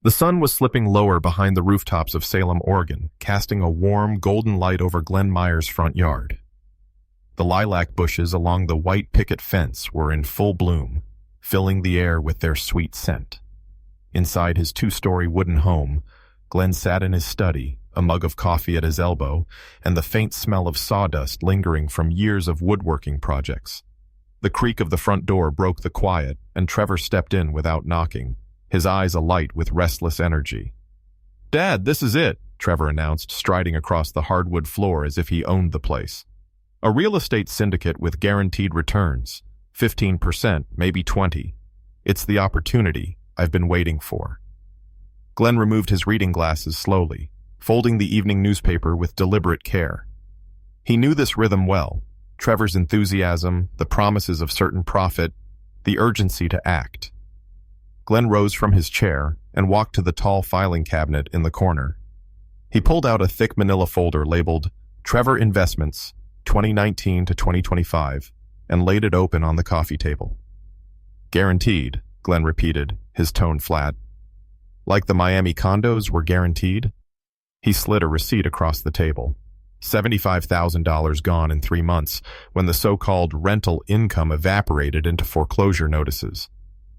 The sun was slipping lower behind the rooftops of Salem, Oregon, casting a warm, golden light over Glenn Meyer's front yard. The lilac bushes along the white picket fence were in full bloom, filling the air with their sweet scent. Inside his two-story wooden home, Glenn sat in his study, a mug of coffee at his elbow, and the faint smell of sawdust lingering from years of woodworking projects. The creak of the front door broke the quiet, and Trevor stepped in without knocking, his eyes alight with restless energy. "Dad, this is it," Trevor announced, striding across the hardwood floor as if he owned the place. "A real estate syndicate with guaranteed returns. 15%, maybe 20. It's the opportunity I've been waiting for." Glenn removed his reading glasses slowly, folding the evening newspaper with deliberate care. He knew this rhythm well: Trevor's enthusiasm, the promises of certain profit, the urgency to act. Glenn rose from his chair and walked to the tall filing cabinet in the corner. He pulled out a thick manila folder labeled Trevor Investments, 2019 to 2025, and laid it open on the coffee table. "Guaranteed," Glenn repeated, his tone flat. "Like the Miami condos were guaranteed?" He slid a receipt across the table. $75,000 gone in 3 months, when the so-called rental income evaporated into foreclosure notices.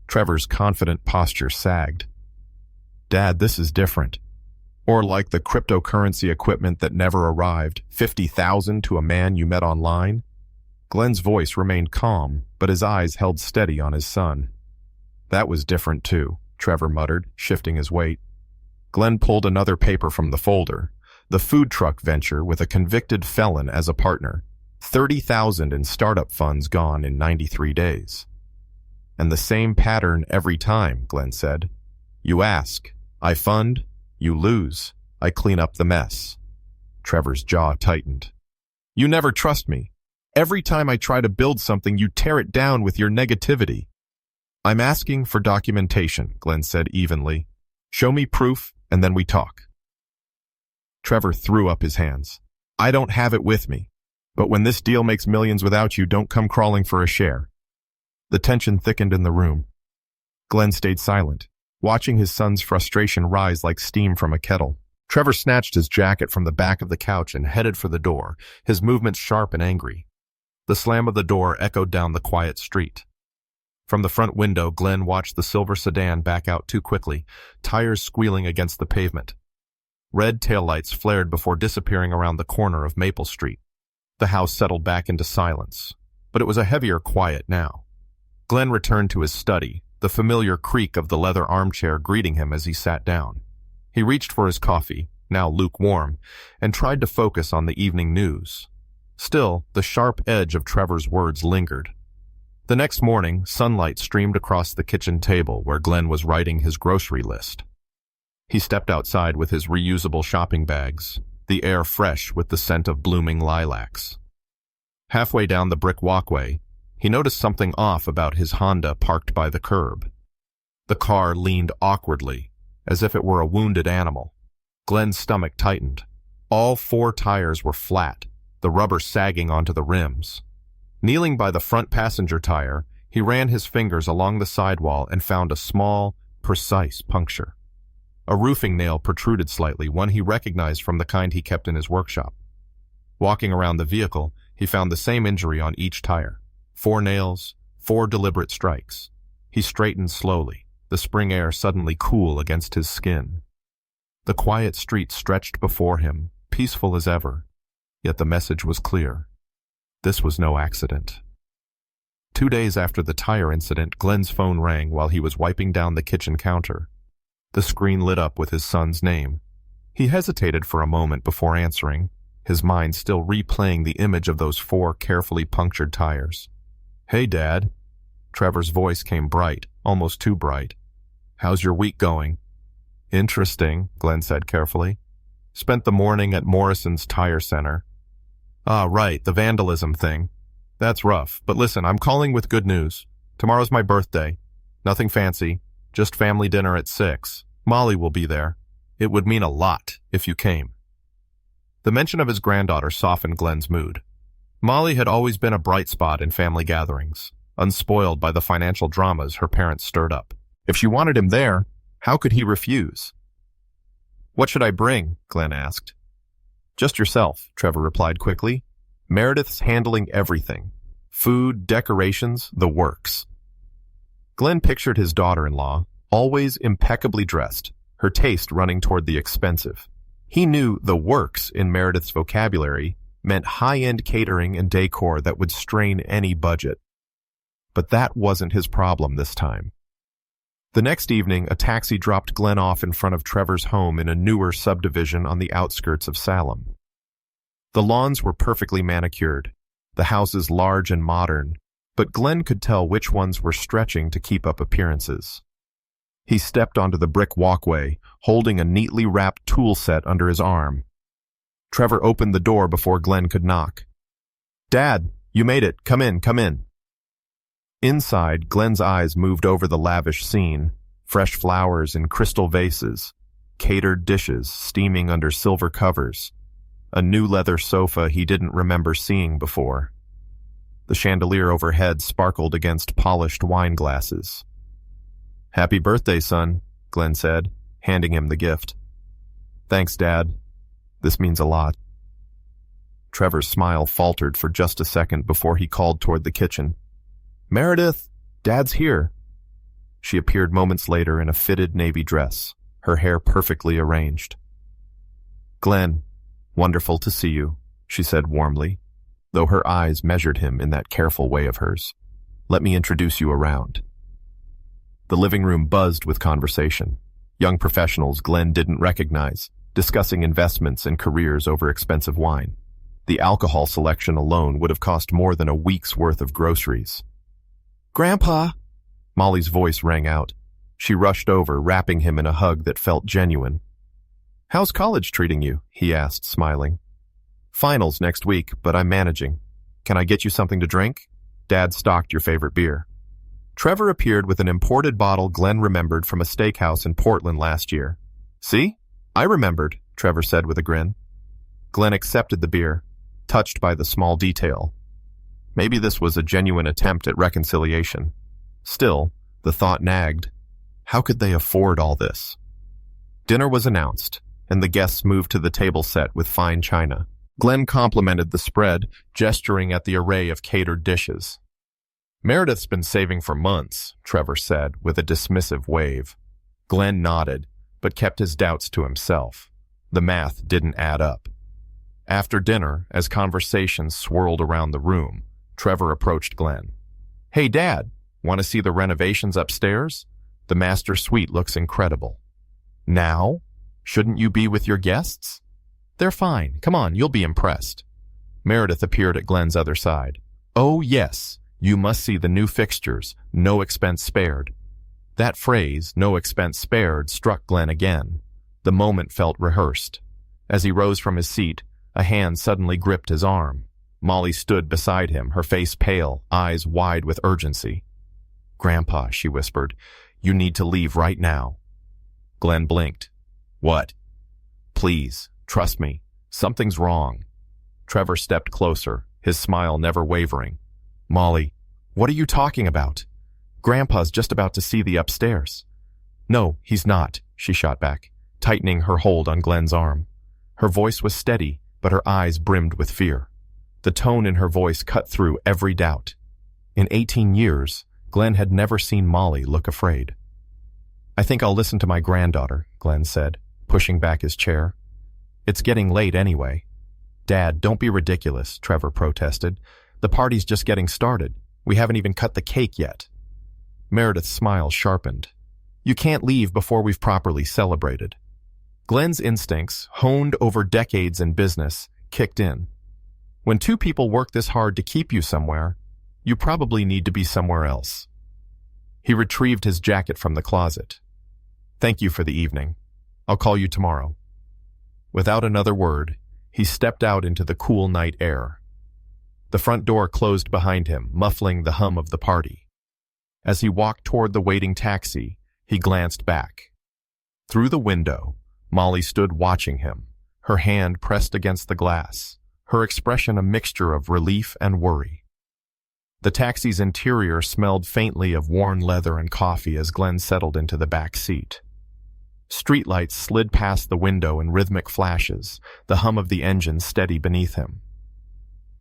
Trevor's confident posture sagged. "Dad, this is different. Or like the cryptocurrency equipment that never arrived, 50,000 to a man you met online?" Glenn's voice remained calm, but his eyes held steady on his son. "That was different too," Trevor muttered, shifting his weight. Glenn pulled another paper from the folder. The food truck venture with a convicted felon as a partner. 30,000 in startup funds gone in 93 days. "And the same pattern every time," Glenn said. "You ask, I fund, you lose, I clean up the mess." Trevor's jaw tightened. "You never trust me. Every time I try to build something, you tear it down with your negativity." "I'm asking for documentation," Glenn said evenly. "Show me proof, and then we talk." Trevor threw up his hands. "I don't have it with me. But when this deal makes millions without you, don't come crawling for a share." The tension thickened in the room. Glenn stayed silent, watching his son's frustration rise like steam from a kettle. Trevor snatched his jacket from the back of the couch and headed for the door, his movements sharp and angry. The slam of the door echoed down the quiet street. From the front window, Glenn watched the silver sedan back out too quickly, tires squealing against the pavement. Red taillights flared before disappearing around the corner of Maple Street. The house settled back into silence, but it was a heavier quiet now. Glenn returned to his study, the familiar creak of the leather armchair greeting him as he sat down. He reached for his coffee, now lukewarm, and tried to focus on the evening news. Still, the sharp edge of Trevor's words lingered. The next morning, sunlight streamed across the kitchen table where Glenn was writing his grocery list. He stepped outside with his reusable shopping bags, the air fresh with the scent of blooming lilacs. Halfway down the brick walkway, he noticed something off about his Honda parked by the curb. The car leaned awkwardly, as if it were a wounded animal. Glenn's stomach tightened. All 4 tires were flat, the rubber sagging onto the rims. Kneeling by the front passenger tire, he ran his fingers along the sidewall and found a small, precise puncture. A roofing nail protruded slightly, one he recognized from the kind he kept in his workshop. Walking around the vehicle, he found the same injury on each tire. 4 nails, 4 deliberate strikes. He straightened slowly, the spring air suddenly cool against his skin. The quiet street stretched before him, peaceful as ever, yet the message was clear. This was no accident. 2 days after the tire incident, Glenn's phone rang while he was wiping down the kitchen counter. The screen lit up with his son's name. He hesitated for a moment before answering, his mind still replaying the image of those 4 carefully punctured tires. "Hey, Dad." Trevor's voice came bright, almost too bright. "How's your week going?" "Interesting," Glenn said carefully. "Spent the morning at Morrison's Tire Center." "Ah, right, the vandalism thing. That's rough, but listen, I'm calling with good news. Tomorrow's my birthday. Nothing fancy, just family dinner at 6. Molly will be there. It would mean a lot if you came." The mention of his granddaughter softened Glenn's mood. Molly had always been a bright spot in family gatherings, unspoiled by the financial dramas her parents stirred up. If she wanted him there, How could he refuse? "What should I bring?" Glenn asked. "Just yourself," Trevor replied quickly. "Meredith's handling everything. Food, decorations, the works." Glenn pictured his daughter-in-law, always impeccably dressed, her taste running toward the expensive. He knew the works in Meredith's vocabulary meant high-end catering and decor that would strain any budget. But that wasn't his problem this time. The next evening, a taxi dropped Glenn off in front of Trevor's home in a newer subdivision on the outskirts of Salem. The lawns were perfectly manicured, the houses large and modern, but Glenn could tell which ones were stretching to keep up appearances. He stepped onto the brick walkway, holding a neatly wrapped tool set under his arm. Trevor opened the door before Glenn could knock. "Dad, you made it. Come in, come in." Inside, Glenn's eyes moved over the lavish scene, fresh flowers in crystal vases, catered dishes steaming under silver covers, a new leather sofa he didn't remember seeing before. The chandelier overhead sparkled against polished wine glasses. "Happy birthday, son," Glenn said, handing him the gift. "Thanks, Dad. This means a lot." Trevor's smile faltered for just a second before he called toward the kitchen. "Meredith, Dad's here." She appeared moments later in a fitted navy dress, her hair perfectly arranged. "Glenn, wonderful to see you," she said warmly, though her eyes measured him in that careful way of hers. "Let me introduce you around." The living room buzzed with conversation. Young professionals Glenn didn't recognize, discussing investments and careers over expensive wine. The alcohol selection alone would have cost more than a week's worth of groceries. "Grandpa!" Molly's voice rang out. She rushed over, wrapping him in a hug that felt genuine. "How's college treating you?" he asked, smiling. "Finals next week, but I'm managing. Can I get you something to drink? Dad stocked your favorite beer." Trevor appeared with an imported bottle Glenn remembered from a steakhouse in Portland last year. "See? I remembered," Trevor said with a grin. Glenn accepted the beer, touched by the small detail. Maybe this was a genuine attempt at reconciliation. Still, the thought nagged. How could they afford all this? Dinner was announced, and the guests moved to the table set with fine china. Glenn complimented the spread, gesturing at the array of catered dishes. "Meredith's been saving for months," Trevor said, with a dismissive wave. Glenn nodded, but kept his doubts to himself. The math didn't add up. After dinner, as conversations swirled around the room, Trevor approached Glenn. "Hey, Dad, want to see the renovations upstairs? The master suite looks incredible." "Now? Shouldn't you be with your guests?" "They're fine. Come on, you'll be impressed." Meredith appeared at Glenn's other side. "Oh, yes. You must see the new fixtures, no expense spared." That phrase, no expense spared, struck Glenn again. The moment felt rehearsed. As he rose from his seat, a hand suddenly gripped his arm. Molly stood beside him, her face pale, eyes wide with urgency. "Grandpa," she whispered, "you need to leave right now." Glenn blinked. "What?" "Please, trust me. Something's wrong." Trevor stepped closer, his smile never wavering. "Molly, what are you talking about? Grandpa's just about to see the upstairs." "No, he's not," she shot back, tightening her hold on Glenn's arm. Her voice was steady, but her eyes brimmed with fear. The tone in her voice cut through every doubt. In 18 years, Glenn had never seen Molly look afraid. "I think I'll listen to my granddaughter," Glenn said, pushing back his chair. "It's getting late anyway." "Dad, don't be ridiculous," Trevor protested. "The party's just getting started. We haven't even cut the cake yet." Meredith's smile sharpened. "You can't leave before we've properly celebrated." Glenn's instincts, honed over decades in business, kicked in. When two people work this hard to keep you somewhere, you probably need to be somewhere else. He retrieved his jacket from the closet. "Thank you for the evening. I'll call you tomorrow." Without another word, he stepped out into the cool night air. The front door closed behind him, muffling the hum of the party. As he walked toward the waiting taxi, he glanced back. Through the window, Molly stood watching him, her hand pressed against the glass, her expression a mixture of relief and worry. The taxi's interior smelled faintly of worn leather and coffee as Glenn settled into the back seat. Streetlights slid past the window in rhythmic flashes, the hum of the engine steady beneath him.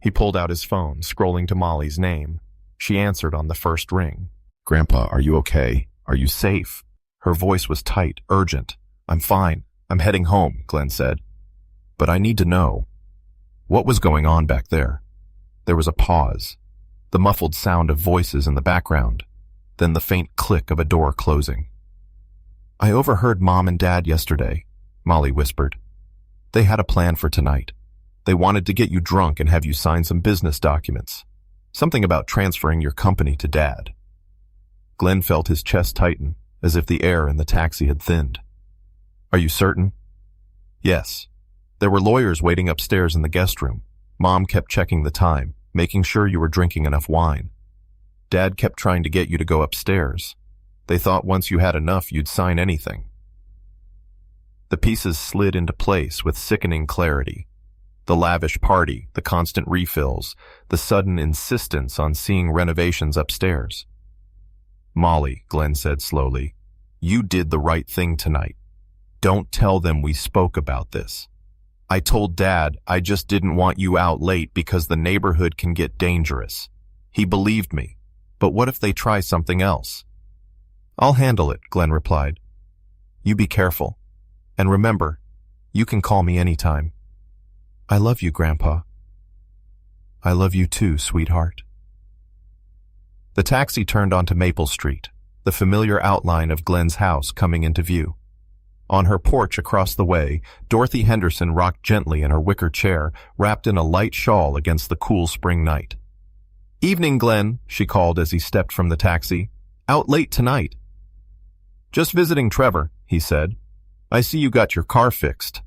He pulled out his phone, scrolling to Molly's name. She answered on the first ring. "Grandpa, are you okay? Are you safe?" Her voice was tight, urgent. "I'm fine. I'm heading home," Glenn said. "But I need to know." What was going on back there? There was a pause, the muffled sound of voices in the background, then the faint click of a door closing. "I overheard Mom and Dad yesterday," Molly whispered. "They had a plan for tonight. They wanted to get you drunk and have you sign some business documents. Something about transferring your company to Dad." Glenn felt his chest tighten, as if the air in the taxi had thinned. "Are you certain?" "Yes. There were lawyers waiting upstairs in the guest room. Mom kept checking the time, making sure you were drinking enough wine. Dad kept trying to get you to go upstairs. They thought once you had enough, you'd sign anything." The pieces slid into place with sickening clarity. The lavish party, the constant refills, the sudden insistence on seeing renovations upstairs. "Molly," Glenn said slowly, "you did the right thing tonight. Don't tell them we spoke about this. I told Dad I just didn't want you out late because the neighborhood can get dangerous. He believed me. But what if they try something else?" "I'll handle it," Glenn replied. "You be careful. And remember, you can call me anytime." "I love you, Grandpa." "I love you too, sweetheart." The taxi turned onto Maple Street, the familiar outline of Glenn's house coming into view. On her porch across the way, Dorothy Henderson rocked gently in her wicker chair, wrapped in a light shawl against the cool spring night. "Evening, Glenn," she called as he stepped from the taxi. "Out late tonight." "Just visiting Trevor," he said. "I see you got your car fixed.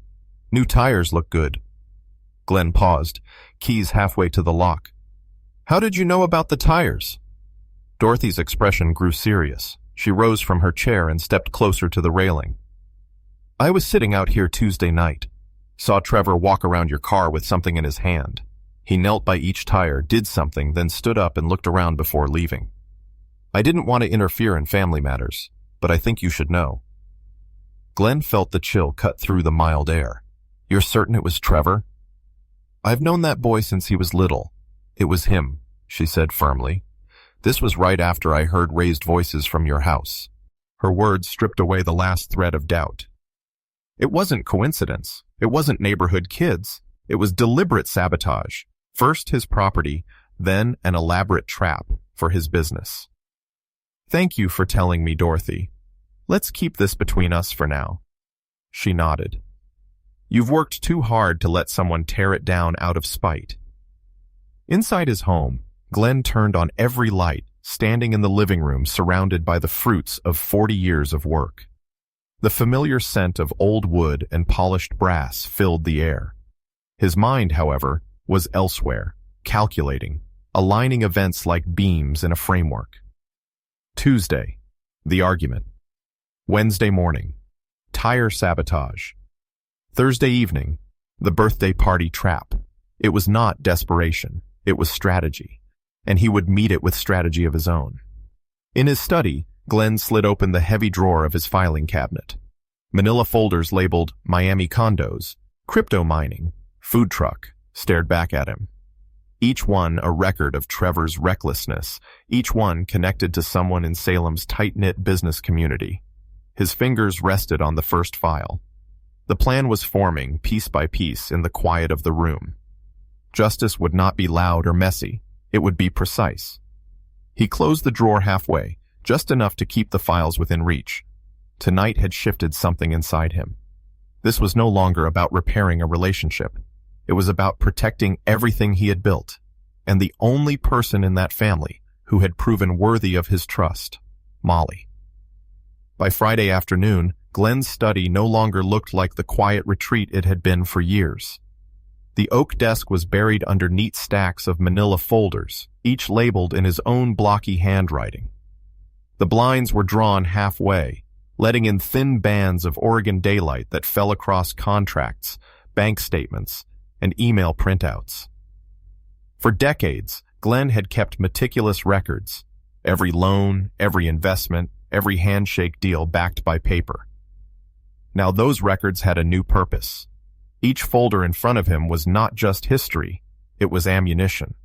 New tires look good." Glenn paused, keys halfway to the lock. "How did you know about the tires?" Dorothy's expression grew serious. She rose from her chair and stepped closer to the railing. "I was sitting out here Tuesday night. Saw Trevor walk around your car with something in his hand. He knelt by each tire, did something, then stood up and looked around before leaving. I didn't want to interfere in family matters, but I think you should know." Glenn felt the chill cut through the mild air. "You're certain it was Trevor?" "I've known that boy since he was little. It was him," she said firmly. "This was right after I heard raised voices from your house." Her words stripped away the last thread of doubt. It wasn't coincidence. It wasn't neighborhood kids. It was deliberate sabotage. First his property, then an elaborate trap for his business. "Thank you for telling me, Dorothy. Let's keep this between us for now." She nodded. "You've worked too hard to let someone tear it down out of spite." Inside his home, Glenn turned on every light, standing in the living room surrounded by the fruits of 40 years of work. The familiar scent of old wood and polished brass filled the air. His mind, however, was elsewhere, calculating, aligning events like beams in a framework. Tuesday, the argument. Wednesday morning, tire sabotage. Thursday evening, the birthday party trap. It was not desperation, it was strategy, and he would meet it with strategy of his own. In his study, Glenn slid open the heavy drawer of his filing cabinet. Manila folders labeled Miami condos, crypto mining, food truck stared back at him. Each one a record of Trevor's recklessness, each one connected to someone in Salem's tight-knit business community. His fingers rested on the first file. The plan was forming piece by piece in the quiet of the room. Justice would not be loud or messy. It would be precise. He closed the drawer halfway, just enough to keep the files within reach. Tonight had shifted something inside him. This was no longer about repairing a relationship. It was about protecting everything he had built, and the only person in that family who had proven worthy of his trust, Molly. By Friday afternoon, Glenn's study no longer looked like the quiet retreat it had been for years. The oak desk was buried under neat stacks of manila folders, each labeled in his own blocky handwriting. The blinds were drawn halfway, letting in thin bands of Oregon daylight that fell across contracts, bank statements, and email printouts. For decades, Glenn had kept meticulous records, every loan, every investment, every handshake deal backed by paper. Now those records had a new purpose. Each folder in front of him was not just history, it was ammunition.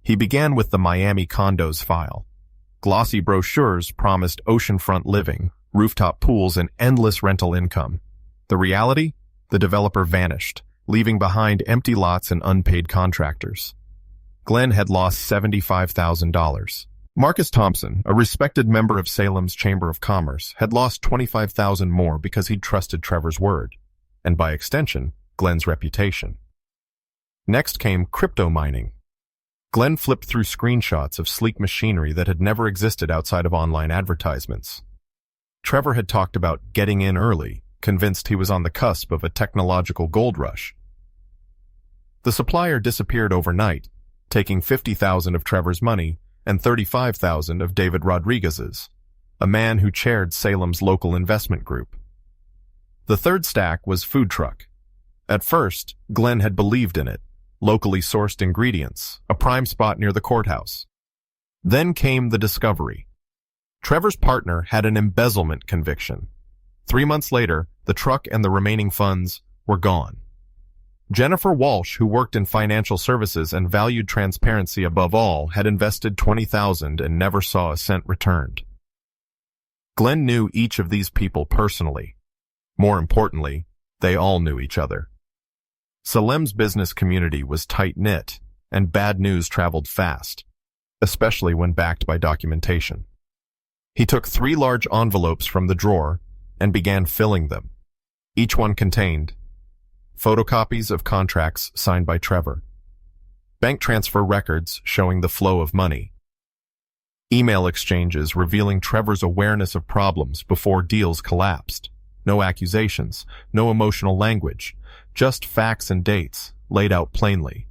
He began with the Miami condos file. Glossy brochures promised oceanfront living, rooftop pools, and endless rental income. The reality? The developer vanished, leaving behind empty lots and unpaid contractors. Glenn had lost $75,000. Marcus Thompson, a respected member of Salem's Chamber of Commerce, had lost $25,000 more because he'd trusted Trevor's word, and by extension, Glenn's reputation. Next came crypto mining. Glenn flipped through screenshots of sleek machinery that had never existed outside of online advertisements. Trevor had talked about getting in early, convinced he was on the cusp of a technological gold rush. The supplier disappeared overnight, taking $50,000 of Trevor's money and $35,000 of David Rodriguez's, a man who chaired Salem's local investment group. The third stack was food truck. At first, Glenn had believed in it. Locally sourced ingredients, a prime spot near the courthouse. Then came the discovery. Trevor's partner had an embezzlement conviction. 3 months later, the truck and the remaining funds were gone. Jennifer Walsh, who worked in financial services and valued transparency above all, had invested $20,000 and never saw a cent returned. Glenn knew each of these people personally. More importantly, they all knew each other. Salem's business community was tight-knit, and bad news traveled fast, especially when backed by documentation. He took 3 large envelopes from the drawer and began filling them. Each one contained photocopies of contracts signed by Trevor, bank transfer records showing the flow of money, email exchanges revealing Trevor's awareness of problems before deals collapsed, no accusations, no emotional language, just facts and dates, laid out plainly.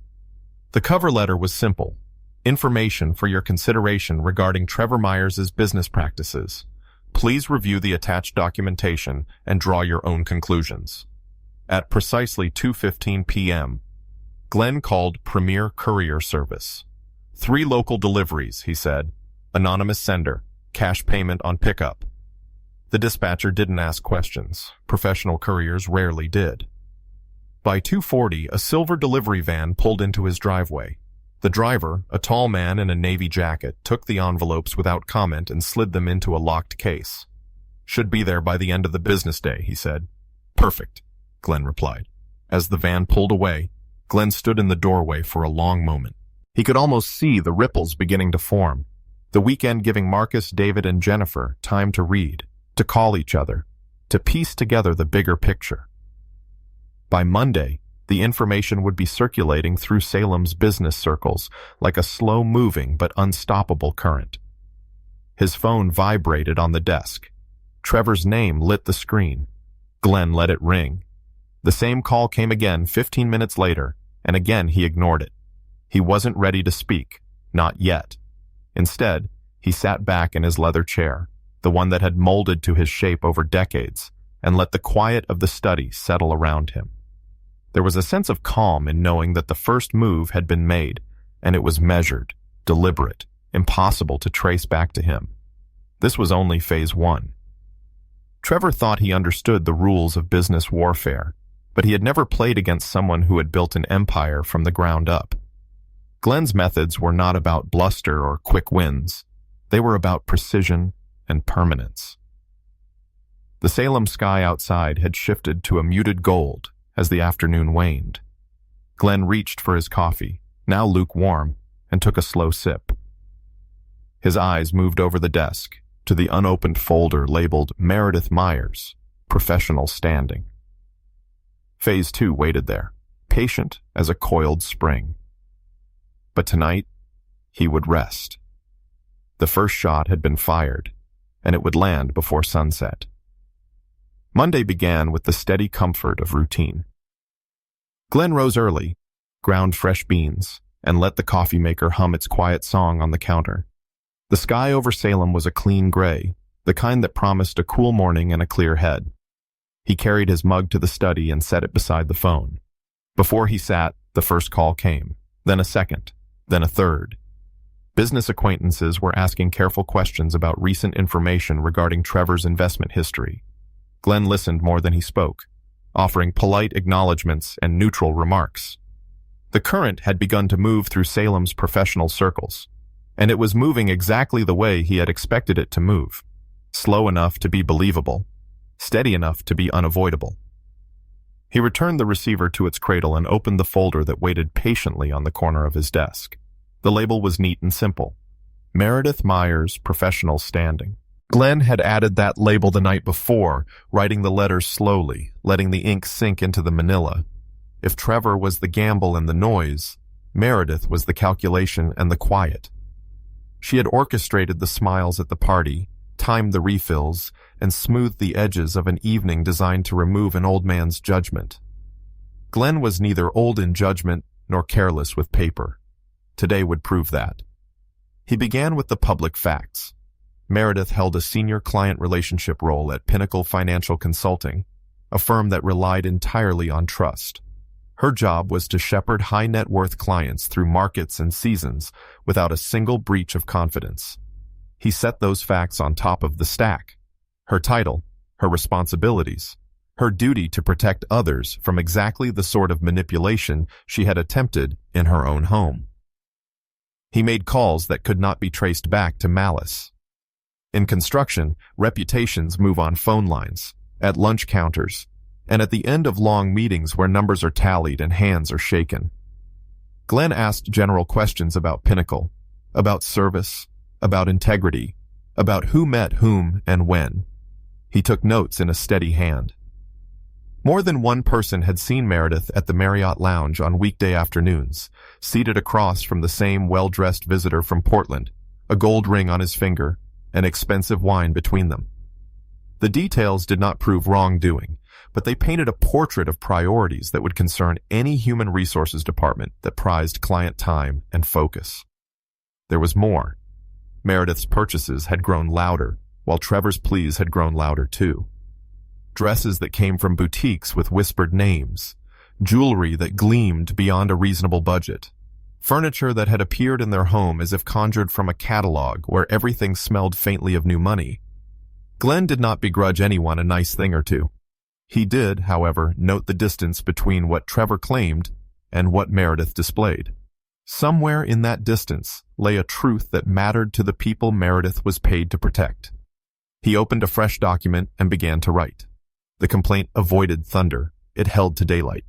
The cover letter was simple. Information for your consideration regarding Trevor Myers' business practices. Please review the attached documentation and draw your own conclusions. At precisely 2:15 p.m., Glenn called Premier Courier Service. 3 local deliveries, he said. Anonymous sender. Cash payment on pickup. The dispatcher didn't ask questions. Professional couriers rarely did. By 2:40, a silver delivery van pulled into his driveway. The driver, a tall man in a navy jacket, took the envelopes without comment and slid them into a locked case. Should be there by the end of the business day, he said. Perfect, Glenn replied. As the van pulled away, Glenn stood in the doorway for a long moment. He could almost see the ripples beginning to form, the weekend giving Marcus, David, and Jennifer time to read, to call each other, to piece together the bigger picture. By Monday, the information would be circulating through Salem's business circles like a slow-moving but unstoppable current. His phone vibrated on the desk. Trevor's name lit the screen. Glenn let it ring. The same call came again 15 minutes later, and again he ignored it. He wasn't ready to speak, not yet. Instead, he sat back in his leather chair, the one that had molded to his shape over decades, and let the quiet of the study settle around him. There was a sense of calm in knowing that the first move had been made, and it was measured, deliberate, impossible to trace back to him. This was only phase 1. Trevor thought he understood the rules of business warfare, but he had never played against someone who had built an empire from the ground up. Glenn's methods were not about bluster or quick wins. They were about precision and permanence. The Salem sky outside had shifted to a muted gold as the afternoon waned. Glenn reached for his coffee, now lukewarm, and took a slow sip. His eyes moved over the desk to the unopened folder labeled Meredith Myers, Professional Standing. Phase 2 waited there, patient as a coiled spring. But tonight, he would rest. The first shot had been fired, and it would land before sunset. Monday began with the steady comfort of routine. Glenn rose early, ground fresh beans, and let the coffee maker hum its quiet song on the counter. The sky over Salem was a clean gray, the kind that promised a cool morning and a clear head. He carried his mug to the study and set it beside the phone. Before he sat, the first call came, then a second, then a third. Business acquaintances were asking careful questions about recent information regarding Trevor's investment history. Glenn listened more than he spoke, offering polite acknowledgments and neutral remarks. The current had begun to move through Salem's professional circles, and it was moving exactly the way he had expected it to move, slow enough to be believable, steady enough to be unavoidable. He returned the receiver to its cradle and opened the folder that waited patiently on the corner of his desk. The label was neat and simple. Meredith Myers, Professional Standing. Glenn had added that label the night before, writing the letters slowly, letting the ink sink into the manila. If Trevor was the gamble and the noise, Meredith was the calculation and the quiet. She had orchestrated the smiles at the party, timed the refills, and smoothed the edges of an evening designed to remove an old man's judgment. Glenn was neither old in judgment nor careless with paper. Today would prove that. He began with the public facts. Meredith held a senior client relationship role at Pinnacle Financial Consulting, a firm that relied entirely on trust. Her job was to shepherd high-net-worth clients through markets and seasons without a single breach of confidence. He set those facts on top of the stack. Her title, her responsibilities, her duty to protect others from exactly the sort of manipulation she had attempted in her own home. He made calls that could not be traced back to malice. In construction, reputations move on phone lines, at lunch counters, and at the end of long meetings where numbers are tallied and hands are shaken. Glenn asked general questions about Pinnacle, about service, about integrity, about who met whom and when. He took notes in a steady hand. More than one person had seen Meredith at the Marriott Lounge on weekday afternoons, seated across from the same well-dressed visitor from Portland, a gold ring on his finger, and expensive wine between them. The details did not prove wrongdoing, but they painted a portrait of priorities that would concern any human resources department that prized client time and focus. There was more. Meredith's purchases had grown louder, while Trevor's pleas had grown louder too. Dresses that came from boutiques with whispered names, jewelry that gleamed beyond a reasonable budget, furniture that had appeared in their home as if conjured from a catalog where everything smelled faintly of new money. Glenn did not begrudge anyone a nice thing or two. He did, however, note the distance between what Trevor claimed and what Meredith displayed. Somewhere in that distance lay a truth that mattered to the people Meredith was paid to protect. He opened a fresh document and began to write. The complaint avoided thunder. It held to daylight.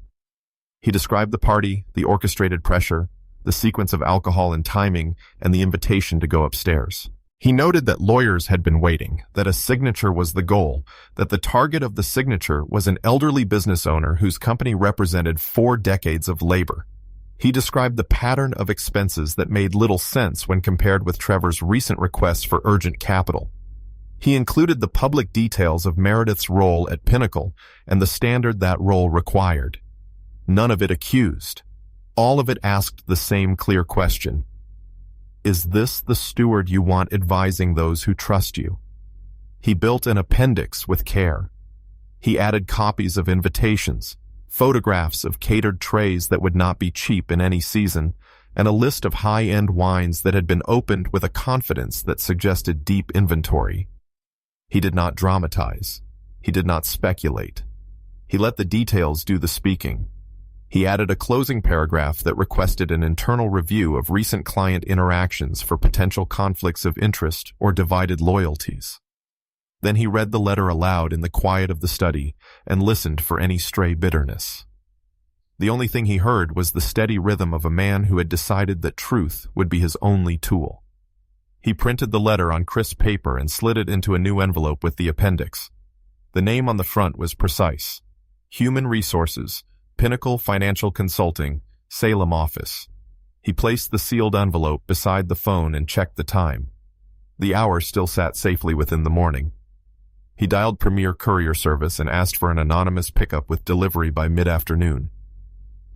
He described the party, the orchestrated pressure, the sequence of alcohol and timing, and the invitation to go upstairs. He noted that lawyers had been waiting, that a signature was the goal, that the target of the signature was an elderly business owner whose company represented 4 decades of labor. He described the pattern of expenses that made little sense when compared with Trevor's recent requests for urgent capital. He included the public details of Meredith's role at Pinnacle and the standard that role required. None of it accused. All of it asked the same clear question. Is this the steward you want advising those who trust you? He built an appendix with care. He added copies of invitations, photographs of catered trays that would not be cheap in any season, and a list of high-end wines that had been opened with a confidence that suggested deep inventory. He did not dramatize. He did not speculate. He let the details do the speaking. He added a closing paragraph that requested an internal review of recent client interactions for potential conflicts of interest or divided loyalties. Then he read the letter aloud in the quiet of the study and listened for any stray bitterness. The only thing he heard was the steady rhythm of a man who had decided that truth would be his only tool. He printed the letter on crisp paper and slid it into a new envelope with the appendix. The name on the front was precise. Human Resources, Pinnacle Financial Consulting, Salem Office. He placed the sealed envelope beside the phone and checked the time. The hour still sat safely within the morning. He dialed Premier Courier Service and asked for an anonymous pickup with delivery by mid-afternoon.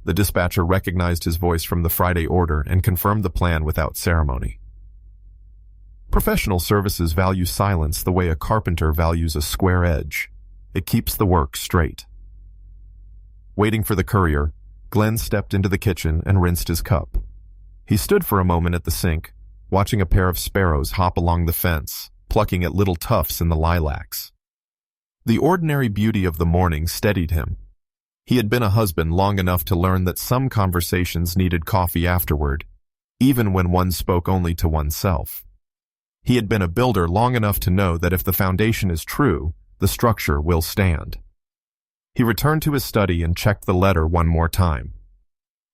The dispatcher recognized his voice from the Friday order and confirmed the plan without ceremony. Professional services value silence the way a carpenter values a square edge. It keeps the work straight. Waiting for the courier, Glenn stepped into the kitchen and rinsed his cup. He stood for a moment at the sink, watching a pair of sparrows hop along the fence, plucking at little tufts in the lilacs. The ordinary beauty of the morning steadied him. He had been a husband long enough to learn that some conversations needed coffee afterward, even when one spoke only to oneself. He had been a builder long enough to know that if the foundation is true, the structure will stand. He returned to his study and checked the letter one more time.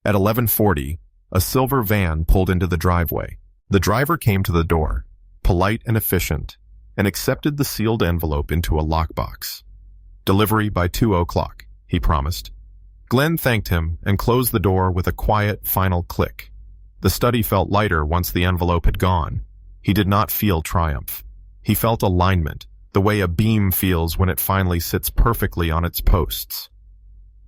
At 11:40, a silver van pulled into the driveway. The driver came to the door, polite and efficient, and accepted the sealed envelope into a lockbox. "Delivery by 2 o'clock," he promised. Glenn thanked him and closed the door with a quiet, final click. The study felt lighter once the envelope had gone. He did not feel triumph. He felt alignment, the way a beam feels when it finally sits perfectly on its posts.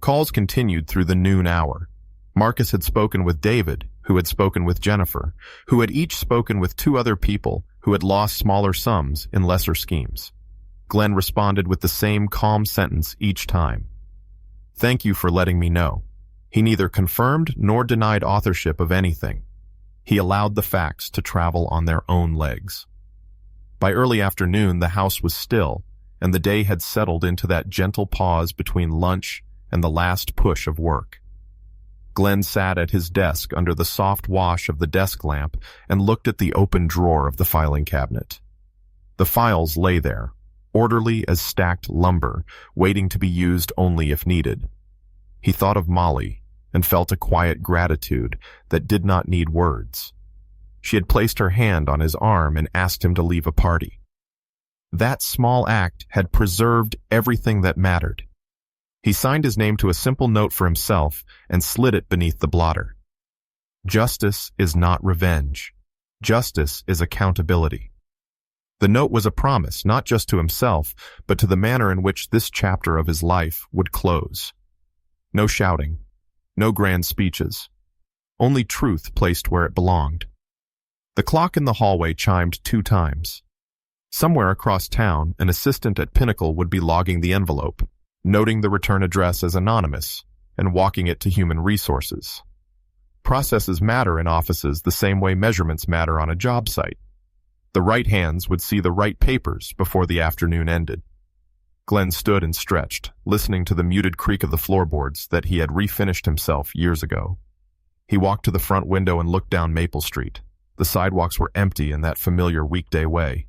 Calls continued through the noon hour. Marcus had spoken with David, who had spoken with Jennifer, who had each spoken with 2 other people who had lost smaller sums in lesser schemes. Glenn responded with the same calm sentence each time. "Thank you for letting me know." He neither confirmed nor denied authorship of anything. He allowed the facts to travel on their own legs. By early afternoon, the house was still, and the day had settled into that gentle pause between lunch and the last push of work. Glenn sat at his desk under the soft wash of the desk lamp and looked at the open drawer of the filing cabinet. The files lay there, orderly as stacked lumber, waiting to be used only if needed. He thought of Molly and felt a quiet gratitude that did not need words. She had placed her hand on his arm and asked him to leave a party. That small act had preserved everything that mattered. He signed his name to a simple note for himself and slid it beneath the blotter. Justice is not revenge. Justice is accountability. The note was a promise, not just to himself, but to the manner in which this chapter of his life would close. No shouting, no grand speeches, only truth placed where it belonged. The clock in the hallway chimed 2 times. Somewhere across town, an assistant at Pinnacle would be logging the envelope, noting the return address as anonymous, and walking it to human resources. Processes matter in offices the same way measurements matter on a job site. The right hands would see the right papers before the afternoon ended. Glenn stood and stretched, listening to the muted creak of the floorboards that he had refinished himself years ago. He walked to the front window and looked down Maple Street. The sidewalks were empty in that familiar weekday way.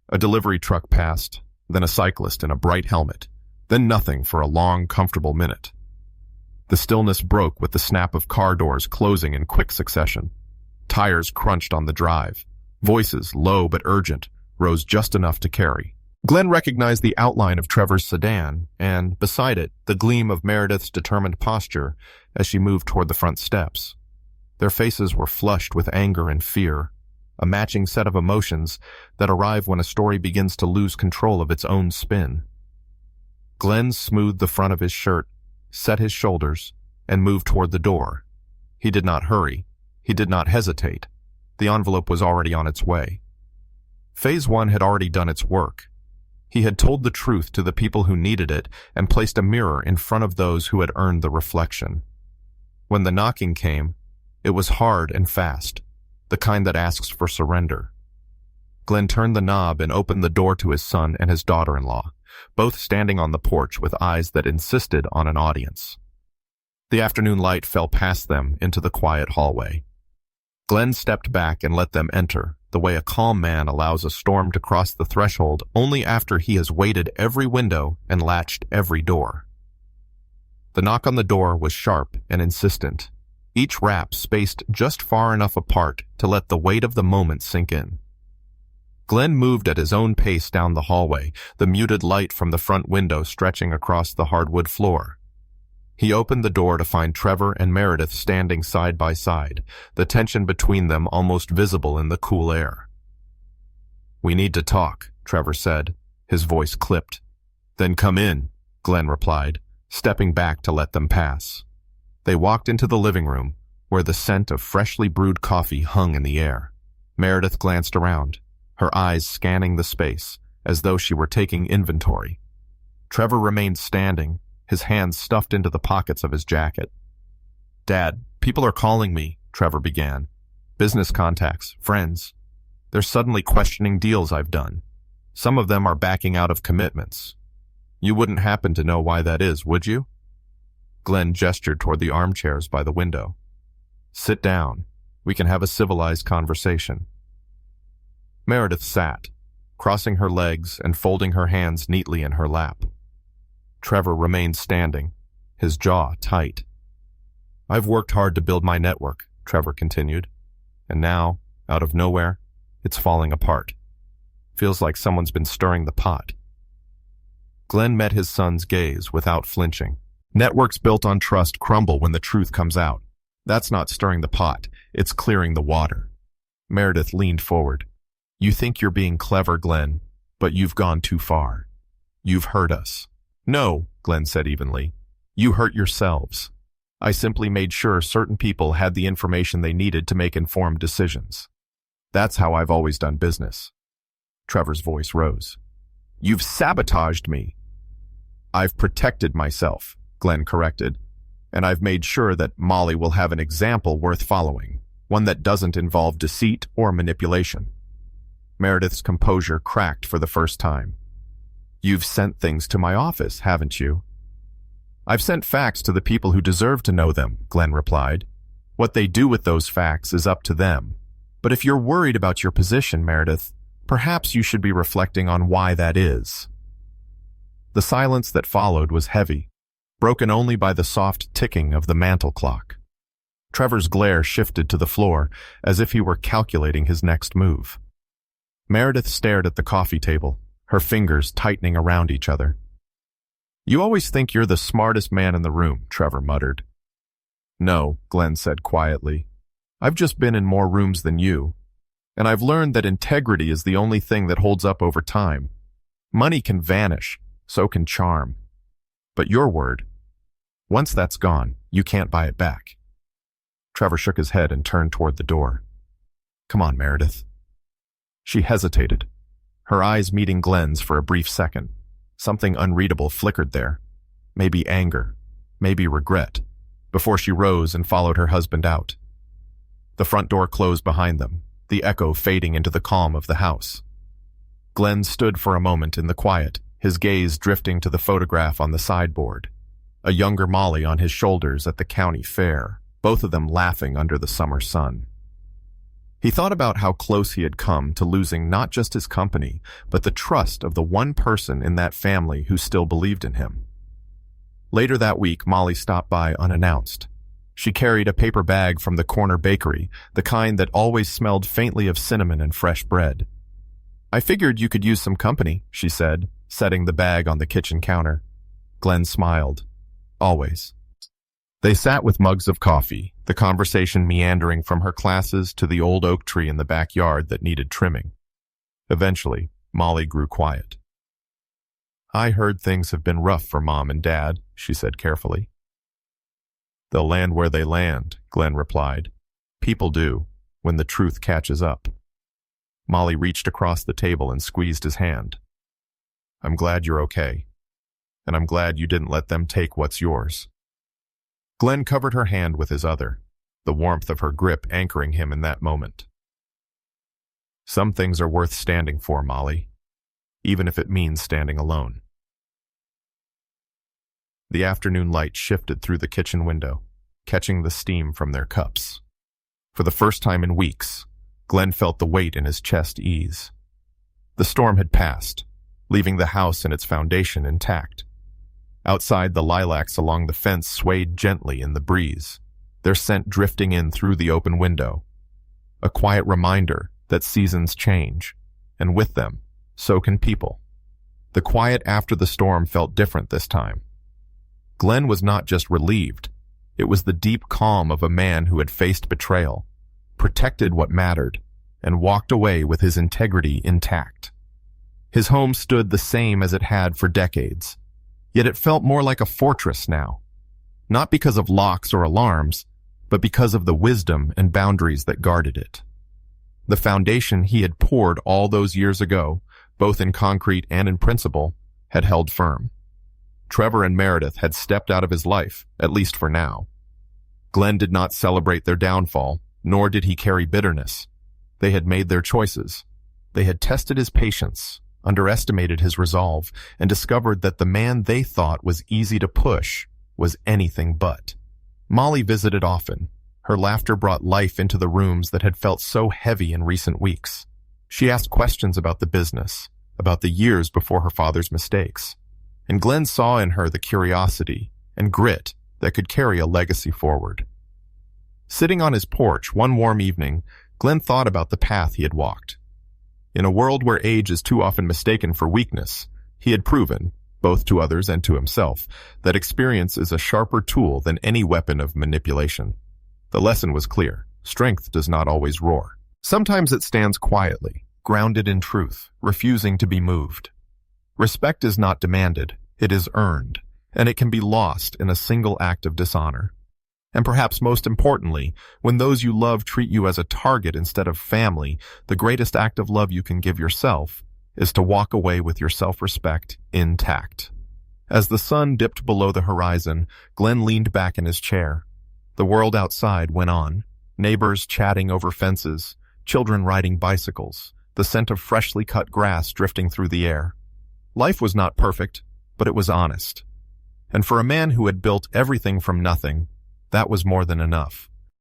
A delivery truck passed, then a cyclist in a bright helmet, then nothing for a long, comfortable minute. The stillness broke with the snap of car doors closing in quick succession. Tires crunched on the drive. Voices, low but urgent, rose just enough to carry. Glenn recognized the outline of Trevor's sedan, and, beside it, the gleam of Meredith's determined posture as she moved toward the front steps. Their faces were flushed with anger and fear, a matching set of emotions that arrive when a story begins to lose control of its own spin. Glenn smoothed the front of his shirt, set his shoulders, and moved toward the door. He did not hurry. He did not hesitate. The envelope was already on its way. Phase 1 had already done its work. He had told the truth to the people who needed it and placed a mirror in front of those who had earned the reflection. When the knocking came, it was hard and fast, the kind that asks for surrender. Glenn turned the knob and opened the door to his son and his daughter-in-law, both standing on the porch with eyes that insisted on an audience. The afternoon light fell past them into the quiet hallway. Glenn stepped back and let them enter, the way a calm man allows a storm to cross the threshold only after he has weighted every window and latched every door. The knock on the door was sharp and insistent, each rap spaced just far enough apart to let the weight of the moment sink in. Glenn moved at his own pace down the hallway, the muted light from the front window stretching across the hardwood floor. He opened the door to find Trevor and Meredith standing side by side, the tension between them almost visible in the cool air. "We need to talk," Trevor said, his voice clipped. "Then come in," Glenn replied, stepping back to let them pass. They walked into the living room, where the scent of freshly brewed coffee hung in the air. Meredith glanced around, her eyes scanning the space, as though she were taking inventory. Trevor remained standing, his hands stuffed into the pockets of his jacket. "Dad, people are calling me," Trevor began. "Business contacts, friends. They're suddenly questioning deals I've done. Some of them are backing out of commitments." You wouldn't happen to know why that is, would you? Glenn gestured toward the armchairs by the window. Sit down. We can have a civilized conversation. Meredith sat, crossing her legs and folding her hands neatly in her lap. Trevor remained standing, his jaw tight. I've worked hard to build my network, Trevor continued, and now, out of nowhere, it's falling apart. Feels like someone's been stirring the pot. Glenn met his son's gaze without flinching. Networks built on trust crumble when the truth comes out. That's not stirring the pot, it's clearing the water. Meredith leaned forward. You think you're being clever, Glenn, but you've gone too far. You've hurt us. No, Glenn said evenly. You hurt yourselves. I simply made sure certain people had the information they needed to make informed decisions. That's how I've always done business. Trevor's voice rose. You've sabotaged me. I've protected myself, Glenn corrected, and I've made sure that Molly will have an example worth following, one that doesn't involve deceit or manipulation. Meredith's composure cracked for the first time. You've sent things to my office, haven't you? I've sent facts to the people who deserve to know them, Glenn replied. What they do with those facts is up to them. But if you're worried about your position, Meredith, perhaps you should be reflecting on why that is. The silence that followed was heavy, broken only by the soft ticking of the mantel clock. Trevor's glare shifted to the floor, as if he were calculating his next move. Meredith stared at the coffee table, her fingers tightening around each other. You always think you're the smartest man in the room, Trevor muttered. No, Glenn said quietly. I've just been in more rooms than you, and I've learned that integrity is the only thing that holds up over time. Money can vanish, so can charm. But your word, once that's gone, you can't buy it back. Trevor shook his head and turned toward the door. Come on, Meredith. She hesitated, her eyes meeting Glenn's for a brief second. Something unreadable flickered there. Maybe anger, maybe regret, before she rose and followed her husband out. The front door closed behind them, the echo fading into the calm of the house. Glenn stood for a moment in the quiet, his gaze drifting to the photograph on the sideboard. A younger Molly on his shoulders at the county fair, both of them laughing under the summer sun. He thought about how close he had come to losing not just his company, but the trust of the one person in that family who still believed in him. Later that week, Molly stopped by unannounced. She carried a paper bag from the corner bakery, the kind that always smelled faintly of cinnamon and fresh bread. I figured you could use some company, she said, setting the bag on the kitchen counter. Glenn smiled. Always. They sat with mugs of coffee, the conversation meandering from her classes to the old oak tree in the backyard that needed trimming. Eventually, Molly grew quiet. I heard things have been rough for Mom and Dad, she said carefully. They'll land where they land, Glenn replied. People do, when the truth catches up. Molly reached across the table and squeezed his hand. I'm glad you're okay, and I'm glad you didn't let them take what's yours. Glenn covered her hand with his other, the warmth of her grip anchoring him in that moment. Some things are worth standing for, Molly, even if it means standing alone. The afternoon light shifted through the kitchen window, catching the steam from their cups. For the first time in weeks, Glenn felt the weight in his chest ease. The storm had passed, leaving the house and its foundation intact. Outside, the lilacs along the fence swayed gently in the breeze, their scent drifting in through the open window. A quiet reminder that seasons change, and with them, so can people. The quiet after the storm felt different this time. Glenn was not just relieved, it was the deep calm of a man who had faced betrayal, protected what mattered, and walked away with his integrity intact. His home stood the same as it had for decades, yet it felt more like a fortress now, not because of locks or alarms, but because of the wisdom and boundaries that guarded it. The foundation he had poured all those years ago, both in concrete and in principle, had held firm. Trevor and Meredith had stepped out of his life, at least for now. Glenn did not celebrate their downfall, nor did he carry bitterness. They had made their choices. They had tested his patience, underestimated his resolve, and discovered that the man they thought was easy to push was anything but. Molly visited often. Her laughter brought life into the rooms that had felt so heavy in recent weeks. She asked questions about the business, about the years before her father's mistakes. And Glenn saw in her the curiosity and grit that could carry a legacy forward. Sitting on his porch one warm evening, Glenn thought about the path he had walked. In a world where age is too often mistaken for weakness, he had proven, both to others and to himself, that experience is a sharper tool than any weapon of manipulation. The lesson was clear. Strength does not always roar. Sometimes it stands quietly, grounded in truth, refusing to be moved. Respect is not demanded, it is earned, and it can be lost in a single act of dishonor. And perhaps most importantly, when those you love treat you as a target instead of family, the greatest act of love you can give yourself is to walk away with your self-respect intact. As the sun dipped below the horizon, Glenn leaned back in his chair. The world outside went on, neighbors chatting over fences, children riding bicycles, the scent of freshly cut grass drifting through the air. Life was not perfect, but it was honest. And for a man who had built everything from nothing, that was more than enough.